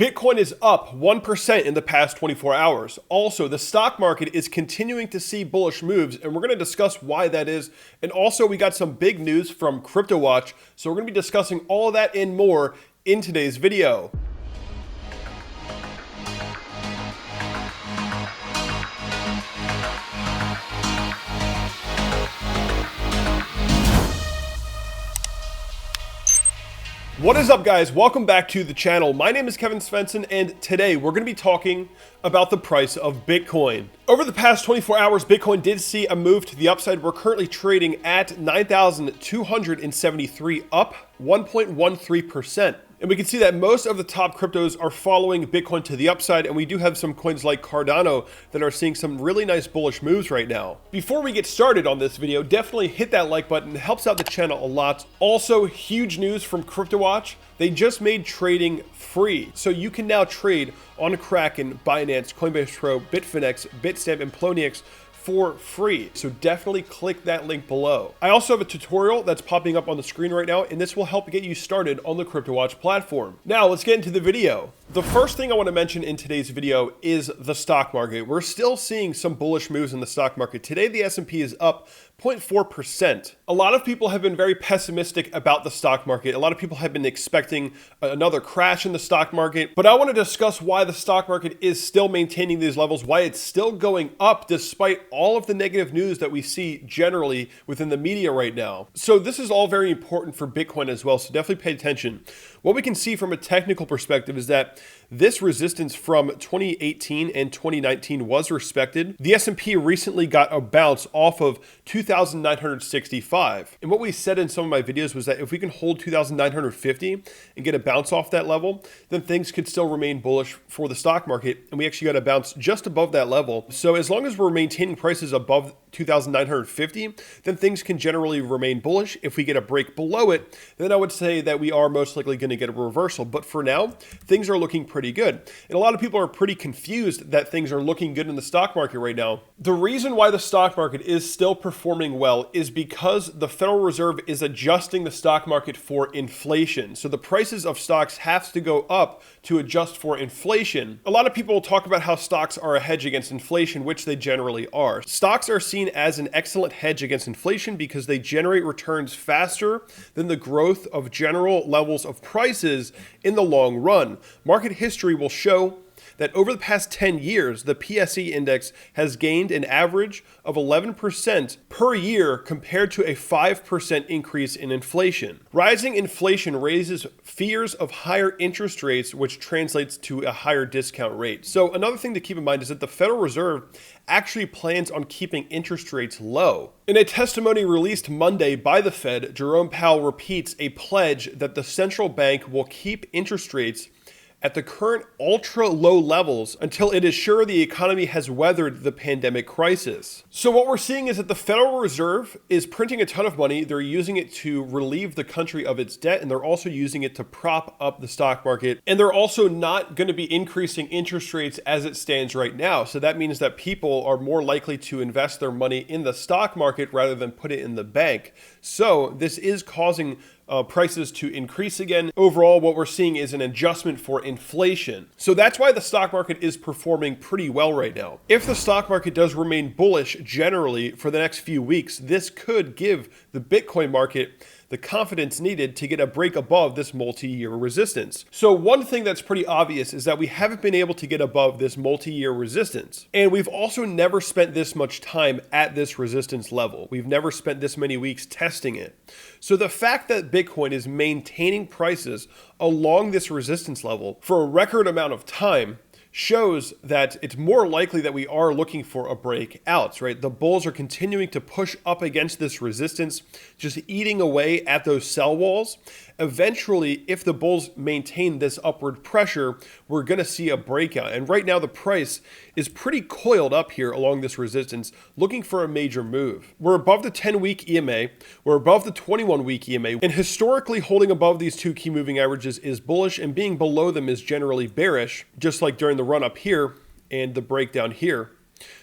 Bitcoin is up 1% in the past 24 hours. Also, the stock market is continuing to see bullish moves, and we're going to discuss why that is. And also, we got some big news from CryptoWatch, so we're going to be discussing all of that and more in today's video. What is up, guys? Welcome back to the channel. My name is Kevin Svensson, and today we're going to be talking about the price of Bitcoin. Over the past 24 hours, Bitcoin did see a move to the upside. We're currently trading at 9,273, up 1.13%. And we can see that most of the top cryptos are following Bitcoin to the upside, and we do have some coins like Cardano that are seeing some really nice bullish moves right now. Before we get started on this video, definitely hit that like button. It helps out the channel a lot. Also, huge news from CryptoWatch. They just made trading free. So you can now trade on Kraken, Binance, Coinbase Pro, Bitfinex, Bitstamp, and Poloniex for free. So definitely click that link below. I also have a tutorial that's popping up on the screen right now, and this will help get you started on the CryptoWatch platform. Now let's get into the video. The first thing I want to mention in today's video is the stock market. We're still seeing some bullish moves in the stock market. Today, the S&P is up 0.4%. A lot of people have been very pessimistic about the stock market. A lot of people have been expecting another crash in the stock market, but I want to discuss why the stock market is still maintaining these levels, why it's still going up despite all of the negative news that we see generally within the media right now. So this is all very important for Bitcoin as well, so definitely pay attention. What we can see from a technical perspective is that this resistance from 2018 and 2019 was respected. The S&P recently got a bounce off of 2,965. And what we said in some of my videos was that if we can hold 2,950 and get a bounce off that level, then things could still remain bullish for the stock market. And we actually got a bounce just above that level. So as long as we're maintaining prices above 2,950, then things can generally remain bullish. If we get a break below it, then I would say that we are most likely going to get a reversal. But for now, things are looking pretty good. And a lot of people are pretty confused that things are looking good in the stock market right now. The reason why the stock market is still performing well is because the Federal Reserve is adjusting the stock market for inflation. So the prices of stocks have to go up to adjust for inflation. A lot of people talk about how stocks are a hedge against inflation, which they generally are. Stocks are seen as an excellent hedge against inflation because they generate returns faster than the growth of general levels of prices in the long run. Market history will show that over the past 10 years, the PSE index has gained an average of 11% per year compared to a 5% increase in inflation. Rising inflation raises fears of higher interest rates, which translates to a higher discount rate. So another thing to keep in mind is that the Federal Reserve actually plans on keeping interest rates low. In a testimony released Monday by the Fed, Jerome Powell repeats a pledge that the central bank will keep interest rates at the current ultra-low levels until it is sure the economy has weathered the pandemic crisis. So what we're seeing is that the Federal Reserve is printing a ton of money. They're using it to relieve the country of its debt, and they're also using it to prop up the stock market. And they're also not going to be increasing interest rates as it stands right now. So that means that people are more likely to invest their money in the stock market rather than put it in the bank. So this is causing prices to increase again. Overall, what we're seeing is an adjustment for inflation. So that's why the stock market is performing pretty well right now. If the stock market does remain bullish generally for the next few weeks, this could give the Bitcoin market the confidence needed to get a break above this multi-year resistance. So one thing that's pretty obvious is that we haven't been able to get above this multi-year resistance. And we've also never spent this much time at this resistance level. We've never spent this many weeks testing it. So the fact that Bitcoin is maintaining prices along this resistance level for a record amount of time shows that it's more likely that we are looking for a breakout, right? The bulls are continuing to push up against this resistance, just eating away at those sell walls. Eventually, if the bulls maintain this upward pressure, we're going to see a breakout. And right now, the price is pretty coiled up here along this resistance, looking for a major move. We're above the 10-week EMA. We're above the 21-week EMA. And historically, holding above these two key moving averages is bullish, and being below them is generally bearish, just like during the run up here and the breakdown here.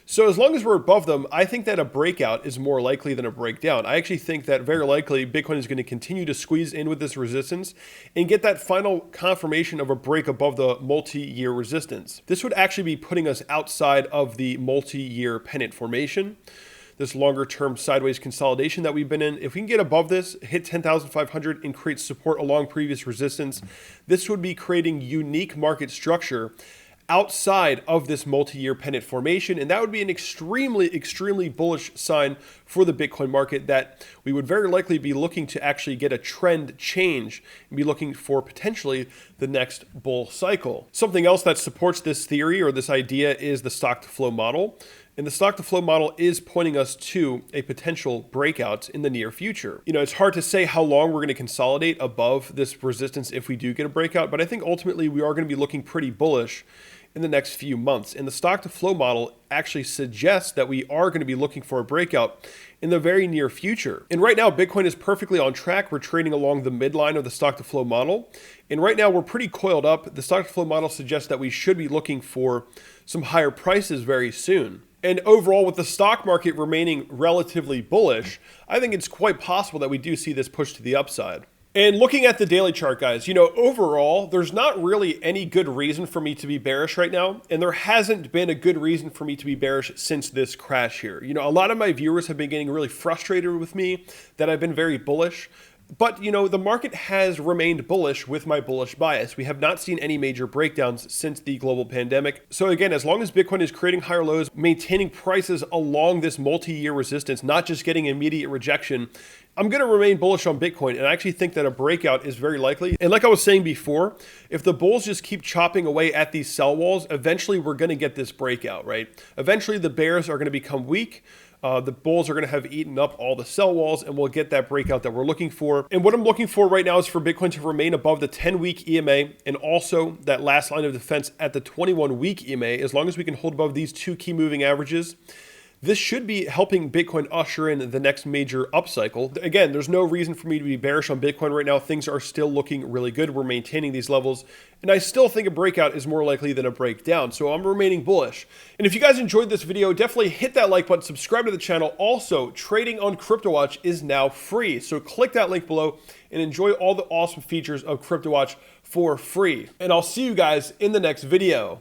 So as long as we're above them, I think that a breakout is more likely than a breakdown. I actually think that very likely Bitcoin is going to continue to squeeze in with this resistance and get that final confirmation of a break above the multi-year resistance. This would actually be putting us outside of the multi-year pennant formation, this longer term sideways consolidation that we've been in. If we can get above this, hit 10,500 and create support along previous resistance, this would be creating unique market structure outside of this multi-year pennant formation. And that would be an extremely bullish sign for the Bitcoin market, that we would very likely be looking to actually get a trend change and be looking for potentially the next bull cycle. Something else that supports this theory or this idea is the stock to flow model. And the stock to flow model is pointing us to a potential breakout in the near future. You know, it's hard to say how long we're going to consolidate above this resistance if we do get a breakout, but I think ultimately we are going to be looking pretty bullish in the next few months. And the stock to flow model actually suggests that we are going to be looking for a breakout in the very near future. And right now, Bitcoin is perfectly on track. We're trading along the midline of the stock to flow model. And right now we're pretty coiled up. The stock to flow model suggests that we should be looking for some higher prices very soon. And overall, with the stock market remaining relatively bullish, I think it's quite possible that we do see this push to the upside. And looking at the daily chart, guys, you know, overall, there's not really any good reason for me to be bearish right now. And there hasn't been a good reason for me to be bearish since this crash here. You know, a lot of my viewers have been getting really frustrated with me that I've been very bullish. But, you know, the market has remained bullish with my bullish bias. We have not seen any major breakdowns since the global pandemic. So again, as long as Bitcoin is creating higher lows, maintaining prices along this multi-year resistance, not just getting immediate rejection, I'm going to remain bullish on Bitcoin. And I actually think that a breakout is very likely. And like I was saying before, if the bulls just keep chopping away at these sell walls, eventually we're going to get this breakout, right? Eventually the bears are going to become weak. The bulls are going to have eaten up all the sell walls, and we'll get that breakout that we're looking for. And what I'm looking for right now is for Bitcoin to remain above the 10-week EMA and also that last line of defense at the 21-week EMA. As long as we can hold above these two key moving averages, this should be helping Bitcoin usher in the next major upcycle. Again, there's no reason for me to be bearish on Bitcoin right now. Things are still looking really good. We're maintaining these levels. And I still think a breakout is more likely than a breakdown. So I'm remaining bullish. And if you guys enjoyed this video, definitely hit that like button, subscribe to the channel. Also, trading on CryptoWatch is now free. So click that link below and enjoy all the awesome features of CryptoWatch for free. And I'll see you guys in the next video.